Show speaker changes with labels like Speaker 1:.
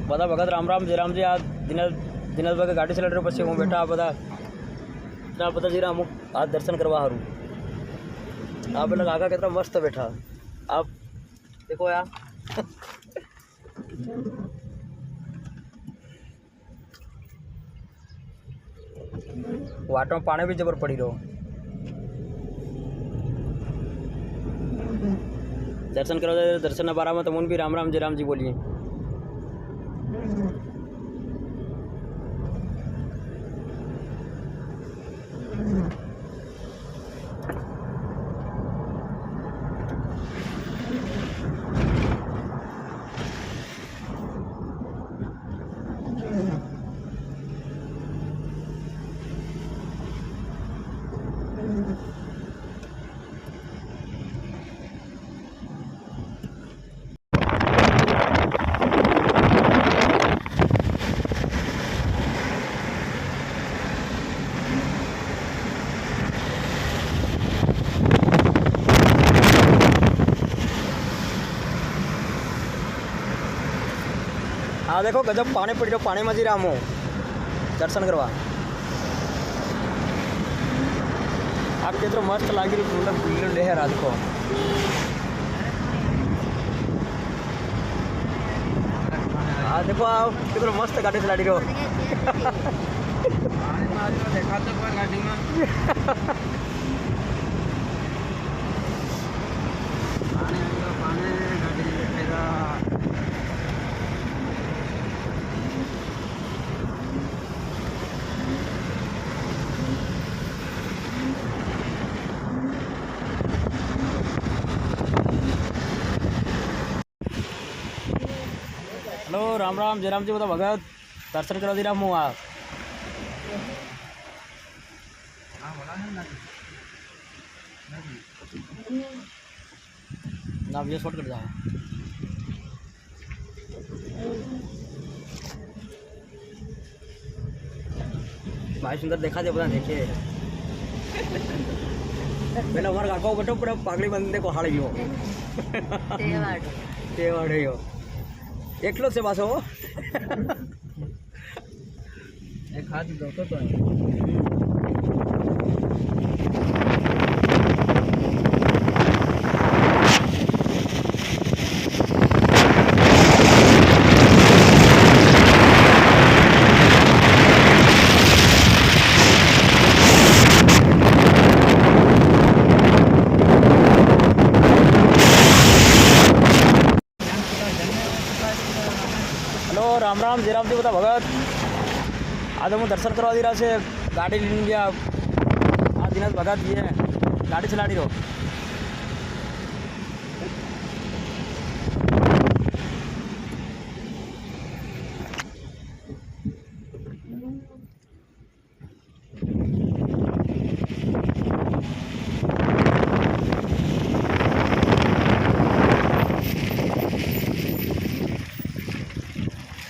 Speaker 1: બધા ભગત રામ રામ જયરામજી આ દિનેશભાઈ ગાડી ચલાવી રહ્યો પછી હું બેઠા આ બધા જીરા અમુક આ દર્શન કરવા સારું આ પેલા કાકા કેટલા મસ્ત બેઠા આપ દેખો યાર वाट में पानी भी जबर पड़ी रहो दर्शन करो दर्शन ना बारा में तो मुन भी राम राम जय राम जी बोलिए। हाँ देखो गजब पानी पड़ी रहो पानी में जी रामो दर्शन करवा आप कितना मस्त लगी रही मतलब लहर आ देखो हाँ देखो आप कितना मस्त गाड़ी चला रही हो हेलो राम राम जय राम जी बता भगत दर्शन करा दी राम आप ना ये शॉर्ट कर जाए भाई सुंदर देखा दे पता देखिए पहले हमारे काका बैठो पूरा पागली बंदे को हाड़ गयो तेवाड़ हो एकलो से पास हो एक हाथ दो तो राम राम जय राम जी बता भगत आज हूँ दर्शन करवा दी रहा है गाड़ी लीन गया आज दिनेश भगत ये गाड़ी चला रही हो